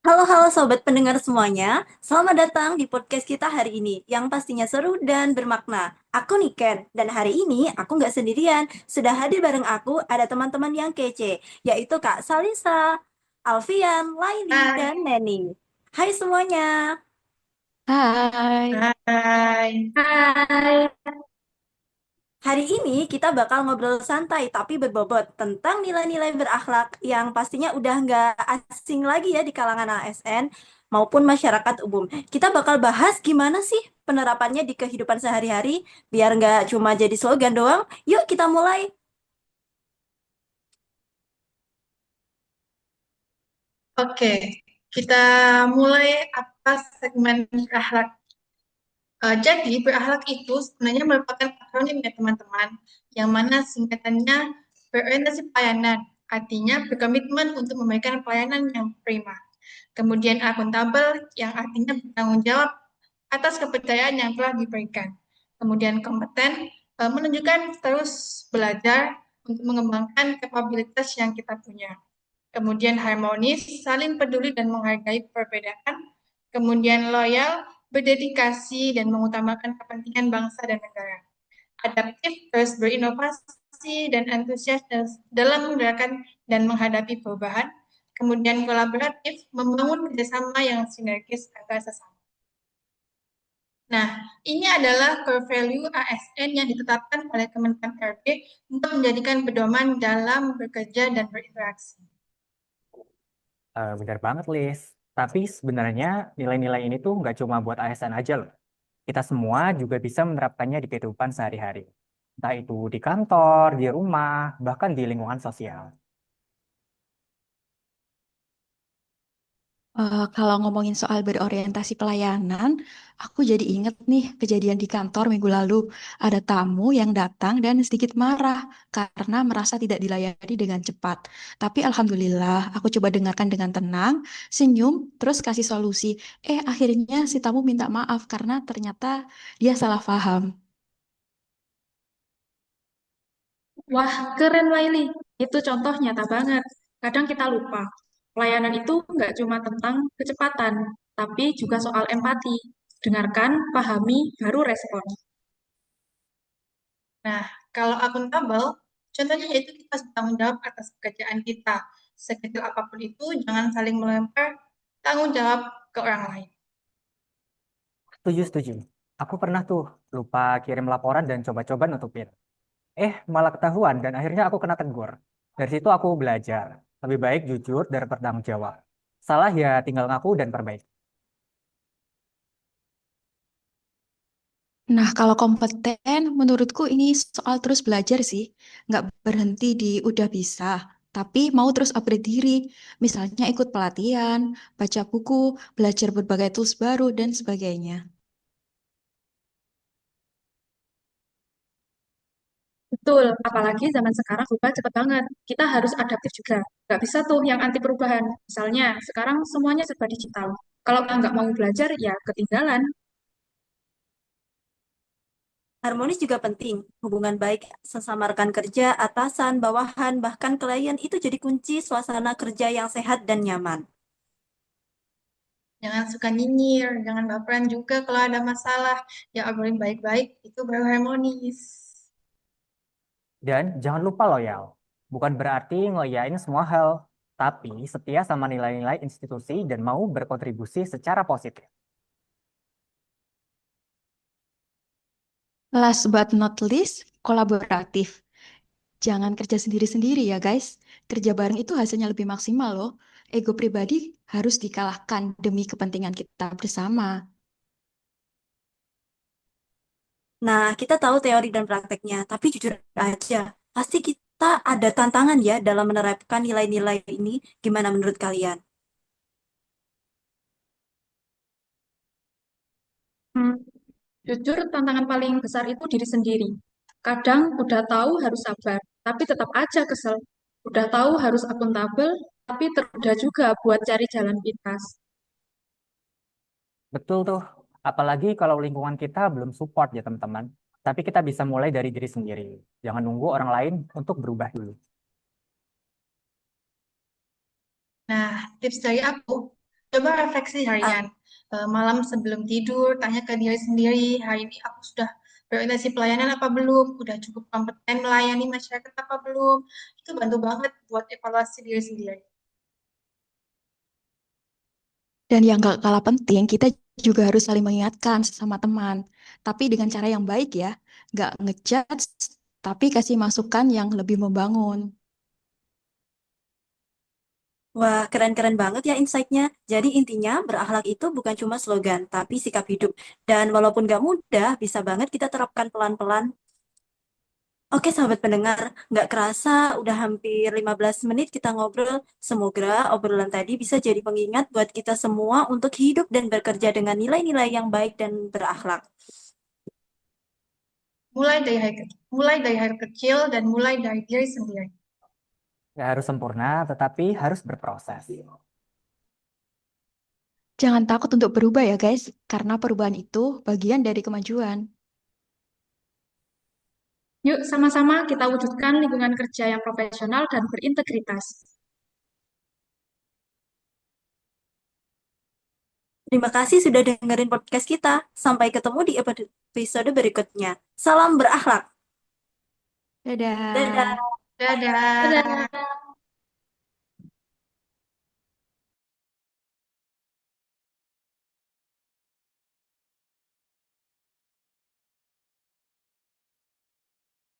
Halo sobat pendengar semuanya, selamat datang di podcast kita hari ini yang pastinya seru dan bermakna. Aku Niken, dan hari ini aku nggak sendirian. Sudah hadir bareng aku ada teman-teman yang kece, yaitu Kak Salisa, Alfian, Laili, dan Hai. Neni. Hai semuanya. Hai. Hai. Hai. Hari ini kita bakal ngobrol santai tapi berbobot tentang nilai-nilai berakhlak yang pastinya udah nggak asing lagi ya di kalangan ASN maupun masyarakat umum. Kita bakal bahas gimana sih penerapannya di kehidupan sehari-hari biar nggak cuma jadi slogan doang. Yuk kita mulai. Oke, kita mulai apa segmen berakhlak. Jadi berakhlak itu sebenarnya merupakan akronim ya teman-teman, yang mana singkatannya berorientasi pelayanan, artinya berkomitmen untuk memberikan pelayanan yang prima. Kemudian akuntabel, yang artinya bertanggung jawab atas kepercayaan yang telah diberikan. Kemudian kompeten, menunjukkan terus belajar untuk mengembangkan kapabilitas yang kita punya. Kemudian harmonis, saling peduli dan menghargai perbedaan. Kemudian loyal, berdedikasi dan mengutamakan kepentingan bangsa dan negara. Adaptif, terus berinovasi dan antusias dalam menggerakkan dan menghadapi perubahan. Kemudian kolaboratif, membangun kerjasama yang sinergis antar sesama. Nah, ini adalah core value ASN yang ditetapkan oleh Kementerian RB untuk menjadikan pedoman dalam bekerja dan berinteraksi. Benar banget, Lis. Tapi sebenarnya nilai-nilai ini tuh nggak cuma buat ASN aja loh. Kita semua juga bisa menerapkannya di kehidupan sehari-hari. Entah itu di kantor, di rumah, bahkan di lingkungan sosial. Kalau ngomongin soal berorientasi pelayanan, aku jadi inget nih kejadian di kantor minggu lalu. Ada tamu yang datang dan sedikit marah karena merasa tidak dilayani dengan cepat. Tapi alhamdulillah, aku coba dengarkan dengan tenang, senyum, terus kasih solusi. Akhirnya si tamu minta maaf karena ternyata dia salah paham. Wah, keren Laili. Itu contoh nyata banget. Kadang kita lupa. Pelayanan itu nggak cuma tentang kecepatan, tapi juga soal empati. Dengarkan, pahami, baru respon. Nah, kalau akuntabel, contohnya yaitu kita harus bertanggung jawab atas pekerjaan kita. Sekecil apapun itu, jangan saling melempar tanggung jawab ke orang lain. Setuju, setuju. Aku pernah tuh lupa kirim laporan dan coba-coba nutupin. Malah ketahuan dan akhirnya aku kena tegur. Dari situ aku belajar. Lebih baik jujur dan bertanggung jawab. Salah ya tinggal ngaku dan perbaiki. Nah, kalau kompeten, menurutku ini soal terus belajar sih. Nggak berhenti di udah bisa, tapi mau terus upgrade diri. Misalnya ikut pelatihan, baca buku, belajar berbagai tools baru, dan sebagainya. Betul, apalagi zaman sekarang berubah cepat banget. Kita harus adaptif juga. Nggak bisa tuh yang anti perubahan. Misalnya, sekarang semuanya serba digital. Kalau nggak mau belajar, ya ketinggalan. Harmonis juga penting. Hubungan baik sesama rekan kerja, atasan, bawahan, bahkan klien itu jadi kunci suasana kerja yang sehat dan nyaman. Jangan suka nyinyir, jangan baperan juga kalau ada masalah. Ya obrolin baik-baik, itu baru harmonis. Dan jangan lupa loyal. Bukan berarti ngeyain semua hal, tapi setia sama nilai-nilai institusi dan mau berkontribusi secara positif. Last but not least, kolaboratif. Jangan kerja sendiri-sendiri ya guys. Kerja bareng itu hasilnya lebih maksimal loh. Ego pribadi harus dikalahkan demi kepentingan kita bersama. Nah, kita tahu teori dan prakteknya, tapi jujur aja, pasti kita ada tantangan ya dalam menerapkan nilai-nilai ini. Gimana menurut kalian? Hmm, Jujur, tantangan paling besar itu diri sendiri. Kadang udah tahu harus sabar, tapi tetap aja kesel. Udah tahu harus akuntabel, tapi tergoda juga buat cari jalan pintas. Betul tuh, apalagi kalau lingkungan kita belum support ya teman-teman. Tapi kita bisa mulai dari diri sendiri. Jangan nunggu orang lain untuk berubah dulu. Nah, tips dari aku, Coba refleksi harian. Malam sebelum tidur, tanya ke diri sendiri, hari ini aku sudah berorientasi pelayanan apa belum? Udah cukup kompeten melayani masyarakat apa belum? Itu bantu banget buat evaluasi diri sendiri. Dan yang gak kalah penting, kita juga harus saling mengingatkan sesama teman. Tapi dengan cara yang baik ya, gak ngejudge, tapi kasih masukan yang lebih membangun. Wah, keren-keren banget ya insight-nya. Jadi intinya berakhlak itu bukan cuma slogan, tapi sikap hidup. Dan walaupun gak mudah, bisa banget kita terapkan pelan-pelan. Oke, sahabat pendengar, nggak kerasa udah hampir 15 menit kita ngobrol. Semoga obrolan tadi bisa jadi pengingat buat kita semua untuk hidup dan bekerja dengan nilai-nilai yang baik dan berakhlak. Mulai dari hari kecil dan mulai dari diri sendiri. Nggak harus sempurna, tetapi harus berproses. Jangan takut untuk berubah ya guys, karena perubahan itu bagian dari kemajuan. Yuk sama-sama kita wujudkan lingkungan kerja yang profesional dan berintegritas. Terima kasih sudah dengerin podcast kita. Sampai ketemu di episode berikutnya. Salam berakhlak. Dadah. Dadah. Dadah. Dadah.